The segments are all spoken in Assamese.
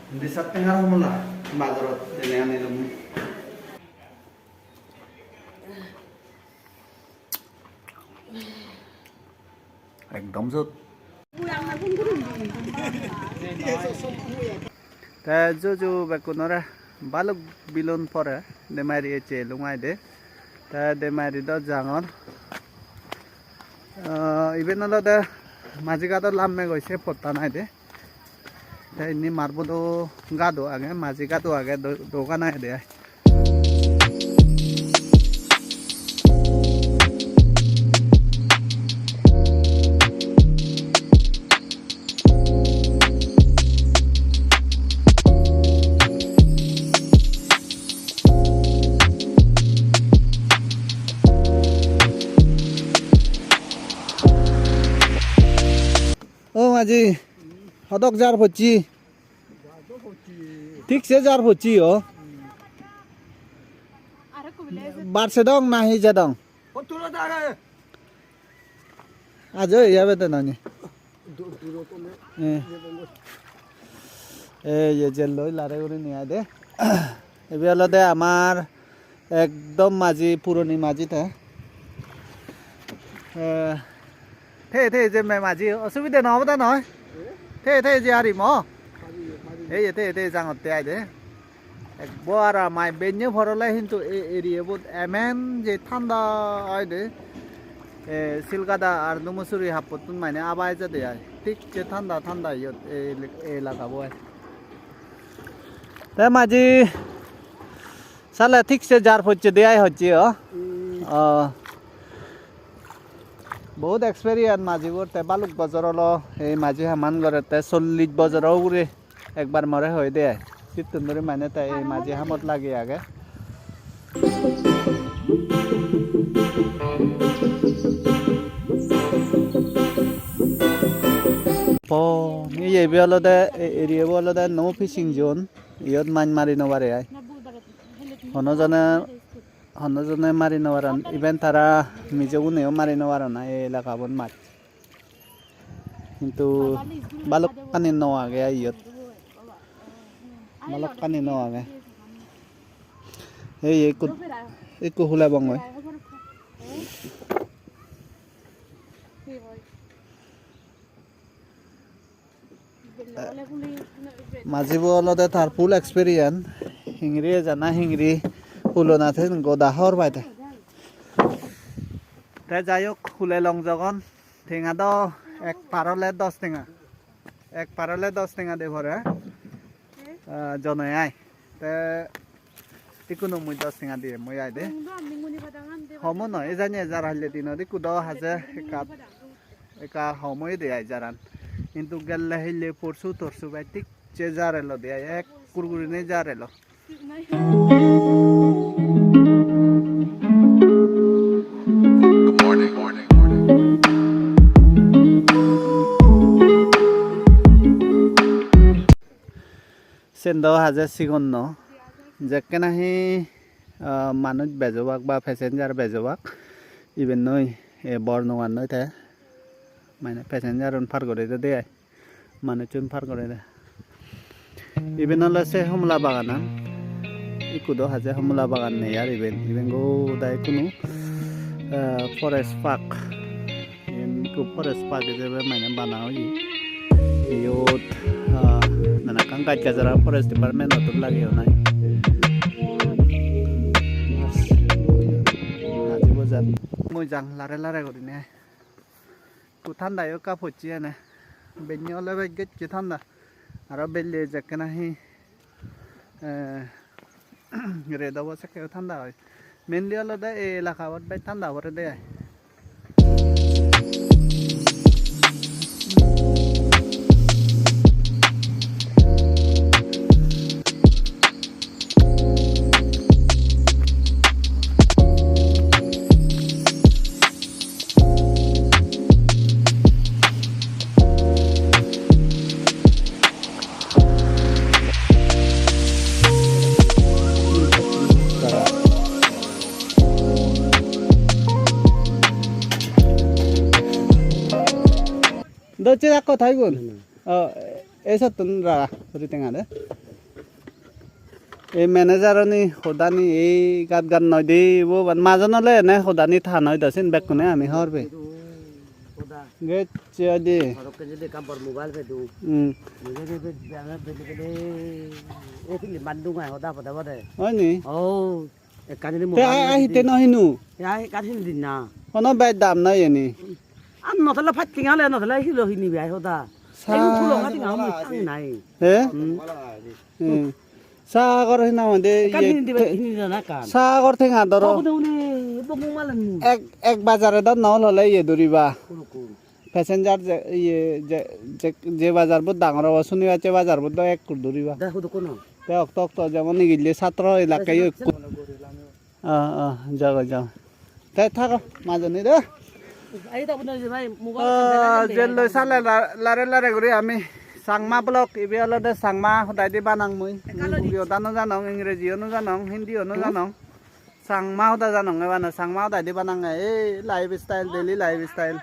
Disat tengah mula bagarot ini ane dum. একদম জোত তা জোজো বেকুনরা বালুক বিলন পরে দেমারি এচে লুঙাই দে তা দেমারি দ জাঙর ইভেন হলো দে মাঝিঘাটত লামে গৈছে পত্তা নাই দে তা ইনি মারবো গাদো আগে মাঝিঘাটো আগে দোকান নাই দে আজি হদক যার হচ্ছি ঠিক সে যার হচ্ছি ও বাড়ছে দং না হিজে দং আজ ইয়াবে তো নানি এই যে লই লারে করে নিয়ে দে এবার হলো দে আমার একদম মাঝি পুরনি মাঝিটা thế যে মাঝি অসুবিধা নহব তা নহয় thế যে হারিম এই thế জাঙতে আই দে একবার মাই বেঞ্জে ভরলে কিন্তু এরিয়া বহুত এমেন যে ঠান্ডা হয় দে সিলকাদা আর নুমসুরি হাপতুন মানে আবাই যাতে আই ঠিক যে ঠান্ডা ইয়ত এলাকা বয় তে মাঝি সালে ঠিক সে যার হচ্ছে দেয়াই হচ্ছে বহুত এক্সপেরিয়েন্স মাঝি করতে বালুক বজর হলো এই মাঝি হামান করতে 40 বছর উড়ে একবার মরে হয়ে দেয় শীতন ধরে মানে তাই এই মাঝি হামত লাগে আগে এই হলো দে এরিয়া হলো দে নো ফিশিং জোন ইয়ত মাছ মারি নবারে আয় হনজনে মারি নবারান ইভেন তারা নিজেও নেও মারি নবারান এই এলাকাবন মাছ কিন্তু বালক পানি নেওয়া আগে ইয়ত বালক পানি নেওয়া আগে এই একটু হুলা বঙ্গ মাঝি বলতে তার ফুল এক্সপেরিয়েন্স হিংরি জানা হিংরি ফুলনা থেকে গোদা হর বাইতে তাই যাই হোক ফুলে লং যখন ঠেঙা দ এক পারলে 10 টেঙা এক পারলে 10 টেঙা দে ভরে জনই আই তে টিকুনো মুই 10 টেঙা দিয়ে মই আই দে হম নয় জানি যার হাইলে দিন দি কুদ হাজে একা সময় দে আই জারান কিন্তু গেলে হইলে পরশু তরশু বাই ঠিক যে জারেলো দে এক কুরকুরি নে জারেলো সেন্দ হাজে সিগন্ন যেকে নাহি মানুষ বেজবাক বা প্যাসেঞ্জার বেজবাক ইভেন নই বর নয় নই থাকে মানে প্যাসেঞ্জার ফার করে দে মানুষজন ফার করে দে ইভেন হলে সে হমলা বাগানা ইকুদ হাজে হমলা বাগান নেই আর ইভেন গো দায় কোনো ফরেস্ট পার্ক ফরেস্ট পার্ক হিসেবে মানে বানাও ইয়ত নানা কাঙ্কাজ কাজারা ফরেস্ট ডিপার্টমেন্ট নতুন লাগেও নাই আজিব যান মোজাং লারে লারে করি নে কু ঠান্ডায় কাপ হচ্ছে না বেঞ্জে হলে গেছে ঠান্ডা আর বেলে যাকে নাহি রেড অবস্থা কেউ ঠান্ডা হয় মেনলি হলো দে এই এলাকা বাই ঠান্ডা করে দেয় দচ্ছে এক কথাই বল Esa tun ra suri tengah deh. Manager ni hodani gat gat noi di wo ban majan ole ne hodani tha noi dasin back kune ami hor be. Get jadi. Kalau kerja di kantor mobile itu, jadi jangan beli itu Bandung ay hoda pada pada. Oh ni. Oh, kan ini Te ai te no hinu. Ya, kan ini dina. Ono bed dam na yani. An no telah pasti ngale no telah hilo ini biaya hoda. Ini pulau ngati ngamu tang nai. Sagor hina mande Kan ini dana kan. sagor thenga doro. Kau tuh ni bokong malan. এক বাজারে তো নল হলে ইয়ে দৌৰিবা প্যাসেঞ্জাৰ যে বাজাৰবোৰ ডাঙৰ হ'ব শনিবাৰ বাজাৰবোৰ তো এক দৌৰিবা Dah hoda kono. তে অক্ত অক্ত যেমন নিগিলে ছাত্র এলাকায় যাও যাও তাই থাকো মাজনী দে Ayo tak benar sih, mobile. জেললৈ চালে লাৰে লাৰে কৰি আমি চাংমা ব্লক ইবি অলপতে চাংমা সদায় দি বানাং মই বিয়তানো জানং ইংৰাজীও জানং হিন্দীও জানং চাংমা সদায় জানং এবাৰ চাংমা সদায় দি বানাং এই life style daily life style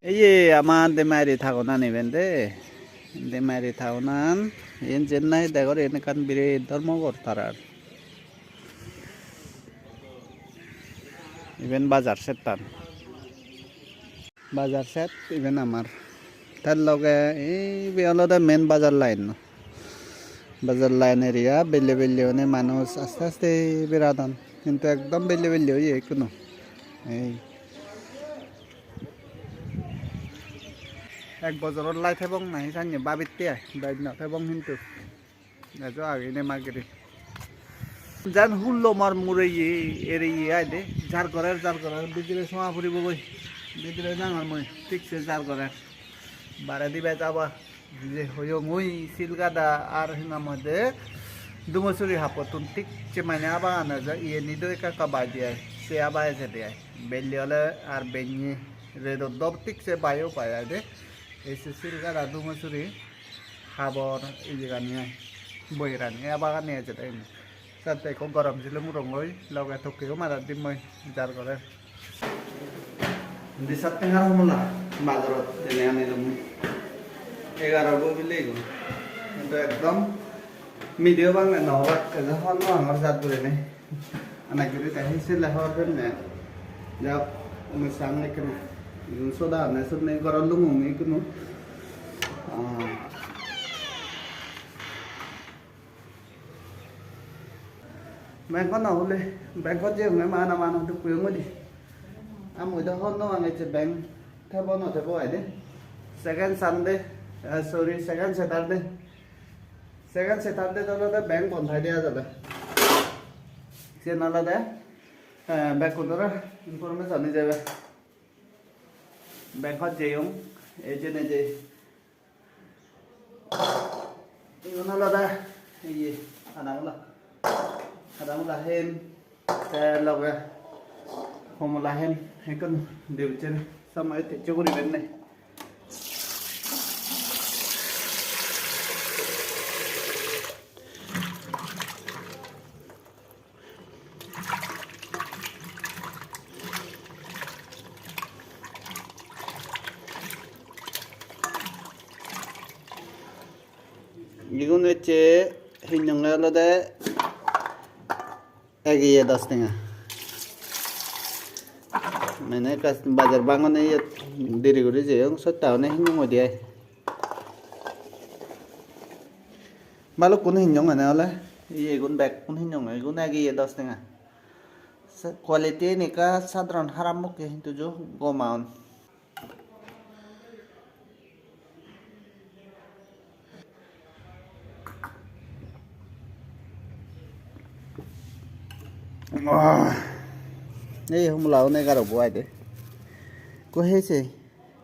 এই আমার দেমারি থাকো না নেবেন দে দেমারি থাকো না এন চেন্নাই দেখো এনেকান বিরে ধর্ম করতার ইভেন বাজার সেটান বাজার সেট ইভেন আমার তার লগে এই বেলদে মেন বাজার লাইন বাজার লাইন এরিয়া বেলে বেলে মানে মানুষ আস্তে আস্তে বেড়াদান কিন্তু একদম বেলে বেলে হয়ে কোনো এই এক বছরের লাই থেবং নাই জানি বাবিতে দাইন থেবং কিন্তু এজো আগিনে মাগরি জান হুল্লো মার মুরে এরে আই দে যার ঘরের বিদিরে সোয়া ফুরিব গই বিদিরে জাঙার মই ঠিকছে যার ঘরের বারে দিবে যাবা যে হইও মই সিলগাদা আর হিনা মধ্যে দুমসুরি হাপতুন ঠিকছে মানে আবা আনা যা ইয়ে নিদো একা কাবা দিয়ে সে আবা এসে দিয়ে বেলি হলে আর বেনি রেদো দব ঠিকছে বায়ো পায় দে এসে সিলগাদা দুমসুরি হাবর এই জায়গা নিয়ে বইরা নিয়ে আবা নিয়ে যেতে সাথে কো গরম ছিল মুরং লই লগে থকেও মারা দিম মই যার ঘরে দিশাত টেঙা হমলা বাজারত এনে আনিলাম 11 বিলে গো কিন্তু একদম মিডিও বাংলা নবাক কাজা হল আমার জাত করে নে আনাগিরি তাই সেলা হওয়ার জন্য যা অনুষ্ঠান এখানে সোদা না শুনে গরম লুমুং এখানে Bangkok nào lên Bangkok chứ ngày mà nó được quyền mới đi mỗi đó hơn nó ngày chỉ bank theo bao nào theo bao ấy đấy second Sunday sorry second Saturday đó là bank bond thay đi rồi đấy xin nó là đấy bank của nó đó information đi chơi về Bangkok gì không agent này gì nó là đây cái gì anh nào là ada mulahin log homolahin hekon diuchen sama itu cukuri benne igun weche hinyong lo de এগিয়ে 10 টাকা মানে কাজ বাজার বাঙনে দেরি করে যে সত্তাও নেই হিং মদিয়াই মালো কোন হিং মানে হলে এই গুণ ব্যাগ কোন হিং এগুন এগিয়ে 10 টাকা কোয়ালিটি নিকা সাধারণ হারাম মুখে কিন্তু জো গোমাউন এই homlaw này garo buai de ko hese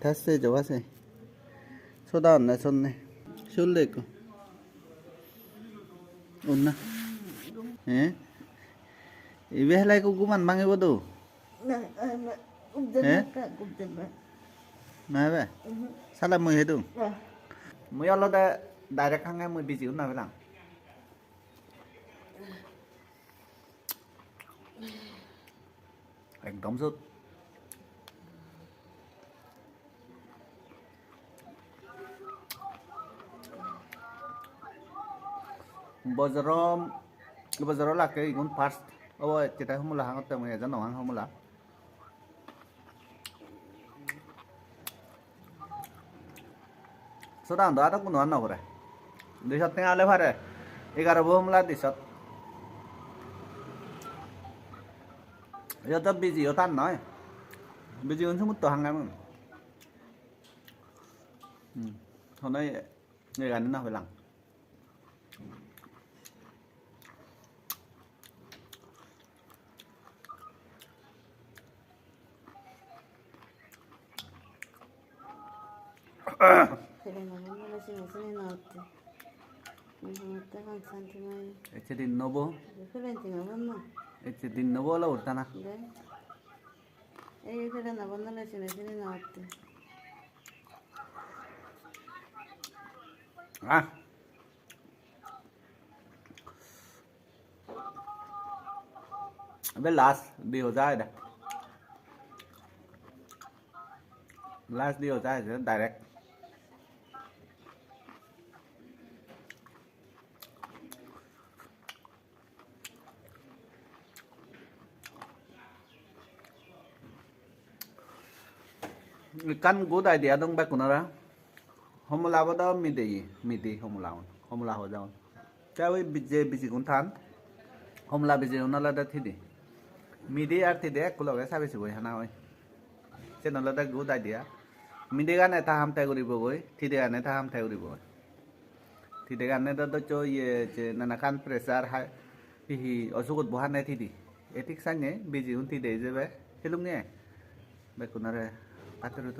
thasse jawase sodan na sonne sulle ko unna ibe halai ko guman mangi bodo na be sala moi hedu moi allo da direct hangai moi biji unna belang একদম সুদ bozoro là cái igun first ôi chỉ tay không là hàng tầm người dân nó hàng không là số đàn đó cũng nói nào rồi đi sát tiếng ale phải rồi 11 homla đi sát giờ tập busy ở tan nói busy hơn không tổ hàng ngày mà hôm nay người gắn nào phải làm Din nobo din nobo la urtana ah अबे लास्ट भी हो जाए लास्ट भी हो जाए direct căn good idea dong ba kunara homla ba da midi homla ho jaun ta we bije kun than homla bije onala da thidi midi ar thidi ek kulo ga sabe siboi hana oi chen la da good idea midi ga na ta ham ta guri bogoi thidi ga na ta ham ta guri bogoi thidi ga na da cho ye che na kan pressure ha hi osugot bohan na thidi etik sang ne bije un thidi je be helung ne ba kunara Atur